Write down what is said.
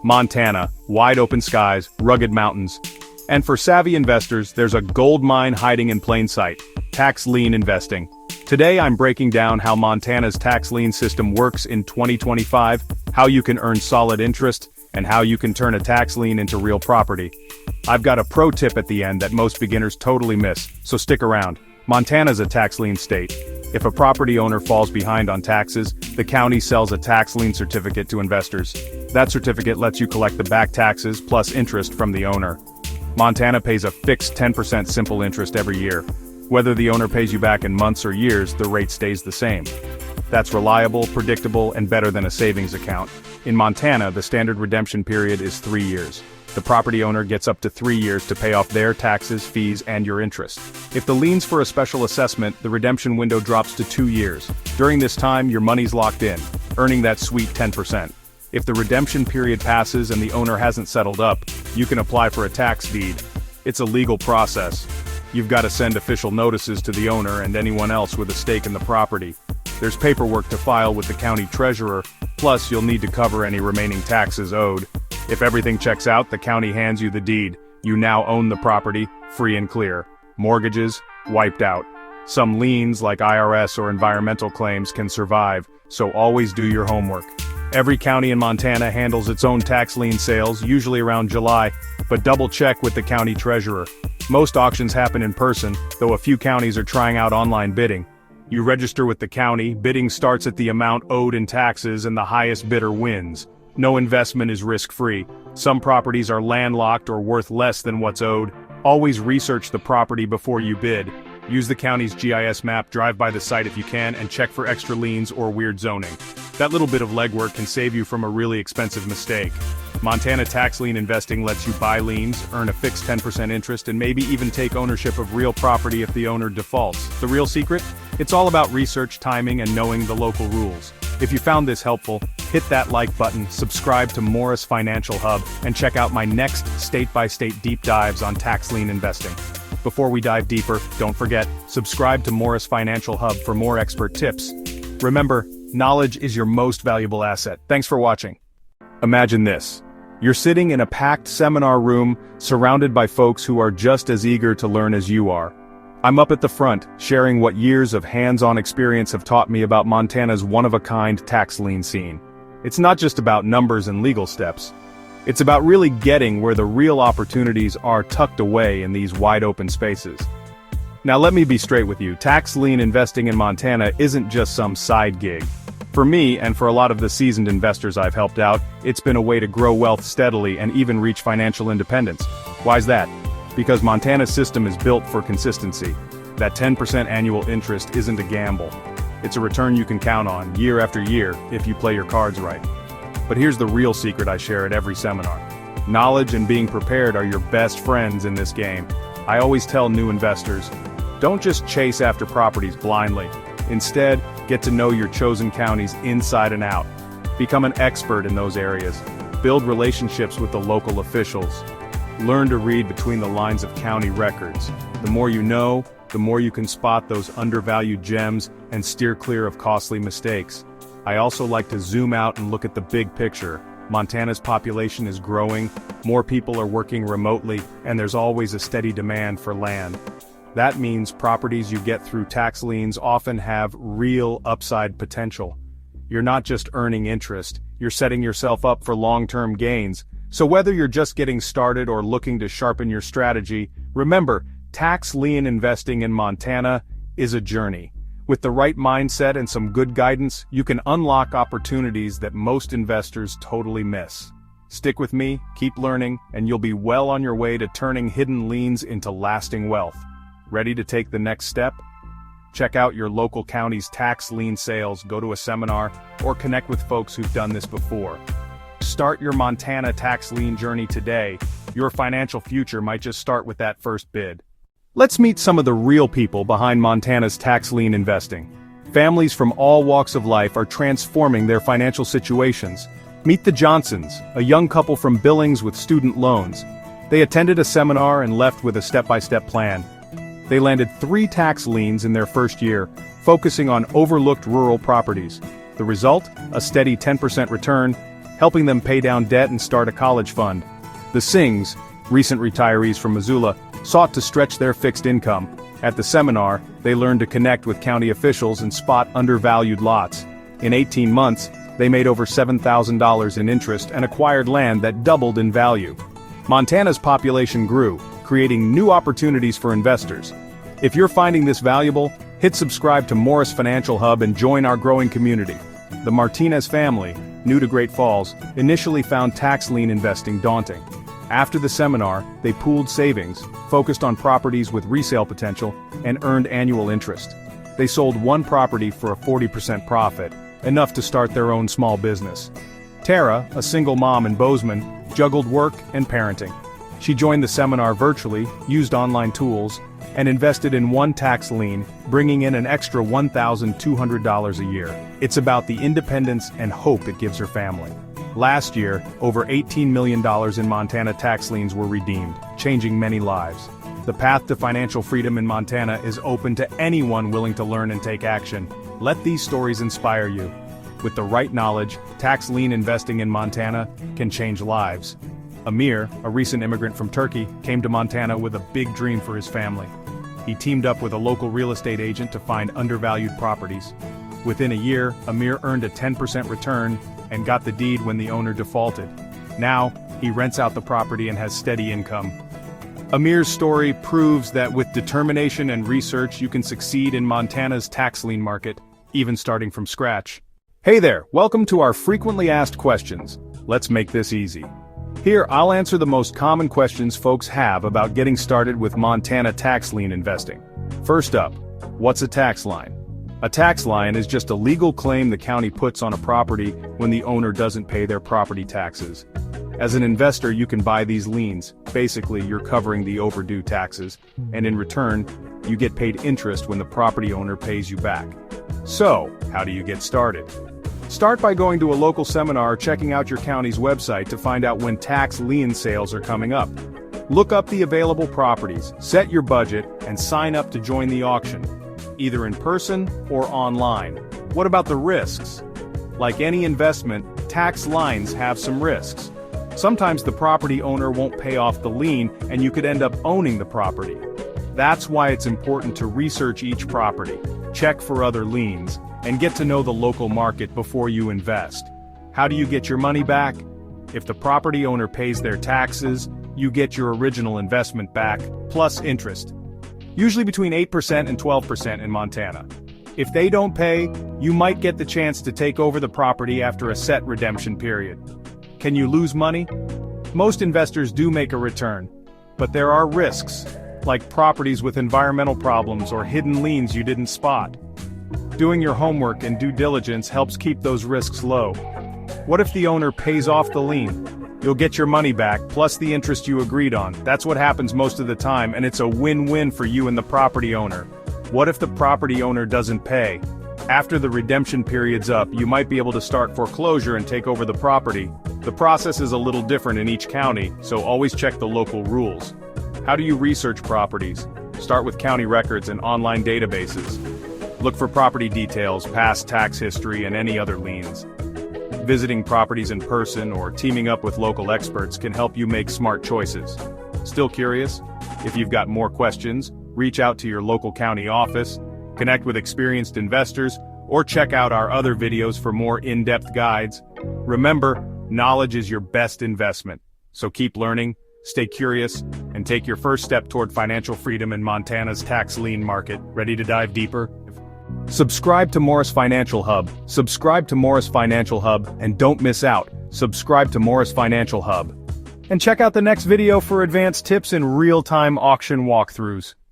Montana, wide open skies, rugged mountains. And for savvy investors, there's a gold mine hiding in plain sight: tax lien investing. Today I'm breaking down how Montana's tax lien system works in 2025, how you can earn solid interest, and how you can turn a tax lien into real property. I've got a pro tip at the end that most beginners totally miss, so stick around. Montana's a tax lien state. If a property owner falls behind on taxes, the county sells a tax lien certificate to investors. That certificate lets you collect the back taxes plus interest from the owner. Montana pays a fixed 10% simple interest every year. Whether the owner pays you back in months or years, the rate stays the same. That's reliable, predictable, and better than a savings account. In Montana, the standard redemption period is 3 years. The property owner gets up to 3 years to pay off their taxes, fees, and your interest. If the lien's for a special assessment, the redemption window drops to 2 years. During this time, your money's locked in, earning that sweet 10%. If the redemption period passes and the owner hasn't settled up, you can apply for a tax deed. It's a legal process. You've got to send official notices to the owner and anyone else with a stake in the property. There's paperwork to file with the county treasurer, plus you'll need to cover any remaining taxes owed. If everything checks out, the county hands you the deed. You now own the property, free and clear. Mortgages, wiped out. Some liens, like IRS or environmental claims, can survive, so always do your homework. Every county in Montana handles its own tax lien sales, usually around July, but double check with the county treasurer. Most auctions happen in person, though a few counties are trying out online bidding. You register with the county, bidding starts at the amount owed in taxes, and the highest bidder wins. No investment is risk-free. Some properties are landlocked or worth less than what's owed. Always research the property before you bid. Use the county's GIS map, drive by the site if you can, and check for extra liens or weird zoning. That little bit of legwork can save you from a really expensive mistake. Montana tax lien investing lets you buy liens, earn a fixed 10% interest, and maybe even take ownership of real property if the owner defaults. The real secret? It's all about research, timing, and knowing the local rules. If you found this helpful, hit that like button, subscribe to Morris Financial Hub, and check out my next state-by-state deep dives on tax lien investing. Before we dive deeper, don't forget, subscribe to Morris Financial Hub for more expert tips. Remember, knowledge is your most valuable asset. Thanks for watching. Imagine this. You're sitting in a packed seminar room, surrounded by folks who are just as eager to learn as you are. I'm up at the front, sharing what years of hands-on experience have taught me about Montana's one-of-a-kind tax lien scene. It's not just about numbers and legal steps. It's about really getting where the real opportunities are tucked away in these wide-open spaces. Now let me be straight with you, tax lien investing in Montana isn't just some side gig. For me, and for a lot of the seasoned investors I've helped out, it's been a way to grow wealth steadily and even reach financial independence. Why's that? Because Montana's system is built for consistency. That 10% annual interest isn't a gamble. It's a return you can count on, year after year, if you play your cards right. But here's the real secret I share at every seminar. Knowledge and being prepared are your best friends in this game. I always tell new investors, don't just chase after properties blindly. Instead, get to know your chosen counties inside and out. Become an expert in those areas. Build relationships with the local officials. Learn to read between the lines of county records. The more you know, the more you can spot those undervalued gems and steer clear of costly mistakes. I also like to zoom out and look at the big picture. Montana's population is growing, more people are working remotely, and there's always a steady demand for land. That means properties you get through tax liens often have real upside potential. You're not just earning interest, you're setting yourself up for long-term gains. So whether you're just getting started or looking to sharpen your strategy, remember, tax lien investing in Montana is a journey. With the right mindset and some good guidance, you can unlock opportunities that most investors totally miss. Stick with me, keep learning, and you'll be well on your way to turning hidden liens into lasting wealth. Ready to take the next step? Check out your local county's tax lien sales, go to a seminar, or connect with folks who've done this before. Start your Montana tax lien journey today. Your financial future might just start with that first bid. Let's meet some of the real people behind Montana's tax lien investing. Families from all walks of life are transforming their financial situations. Meet the Johnsons, a young couple from Billings with student loans. They attended a seminar and left with a step-by-step plan. They landed 3 tax liens in their first year, focusing on overlooked rural properties. The result? A steady 10% return, helping them pay down debt and start a college fund. The Singhs, recent retirees from Missoula, sought to stretch their fixed income. At the seminar, they learned to connect with county officials and spot undervalued lots. In 18 months, they made over $7,000 in interest and acquired land that doubled in value. Montana's population grew, creating new opportunities for investors. If you're finding this valuable, hit subscribe to Morris Financial Hub and join our growing community. The Martinez family, new to Great Falls, initially found tax lien investing daunting. After the seminar, they pooled savings, focused on properties with resale potential, and earned annual interest. They sold one property for a 40% profit, enough to start their own small business. Tara, a single mom in Bozeman, juggled work and parenting. She joined the seminar virtually, used online tools, and invested in one tax lien, bringing in an extra $1,200 a year. It's about the independence and hope it gives her family. Last year, over $18 million in Montana tax liens were redeemed, changing many lives. The path to financial freedom in Montana is open to anyone willing to learn and take action. Let these stories inspire you. With the right knowledge, tax lien investing in Montana can change lives. Amir, a recent immigrant from Turkey, came to Montana with a big dream for his family. He teamed up with a local real estate agent to find undervalued properties. Within a year, Amir earned a 10% return and got the deed when the owner defaulted. Now, he rents out the property and has steady income. Amir's story proves that with determination and research you can succeed in Montana's tax lien market, even starting from scratch. Hey there, welcome to our frequently asked questions. Let's make this easy. Here, I'll answer the most common questions folks have about getting started with Montana tax lien investing. First up, what's a tax line? A tax line is just a legal claim the county puts on a property when the owner doesn't pay their property taxes. As an investor, you can buy these liens. Basically, you're covering the overdue taxes, and in return, you get paid interest when the property owner pays you back. So, how do you get started? Start by going to a local seminar or checking out your county's website to find out when tax lien sales are coming up. Look up the available properties, set your budget, and sign up to join the auction, either in person or online. What about the risks? Like any investment, tax liens have some risks. Sometimes the property owner won't pay off the lien and you could end up owning the property. That's why it's important to research each property, check for other liens, and get to know the local market before you invest. How do you get your money back? If the property owner pays their taxes, you get your original investment back, plus interest. Usually between 8% and 12% in Montana. If they don't pay, you might get the chance to take over the property after a set redemption period. Can you lose money? Most investors do make a return, but there are risks, like properties with environmental problems or hidden liens you didn't spot. Doing your homework and due diligence helps keep those risks low. What if the owner pays off the lien? You'll get your money back, plus the interest you agreed on. That's what happens most of the time, and it's a win-win for you and the property owner. What if the property owner doesn't pay? After the redemption period's up, you might be able to start foreclosure and take over the property. The process is a little different in each county, so always check the local rules. How do you research properties? Start with county records and online databases. Look for property details, past tax history, and any other liens. Visiting properties in person or teaming up with local experts can help you make smart choices. Still curious? If you've got more questions, reach out to your local county office, connect with experienced investors, or check out our other videos for more in-depth guides. Remember, knowledge is your best investment. So keep learning, stay curious, and take your first step toward financial freedom in Montana's tax lien market. Ready to dive deeper? Subscribe to Morris Financial Hub. Subscribe to Morris Financial Hub, and don't miss out. Subscribe to Morris Financial Hub. And check out the next video for advanced tips and real-time auction walkthroughs.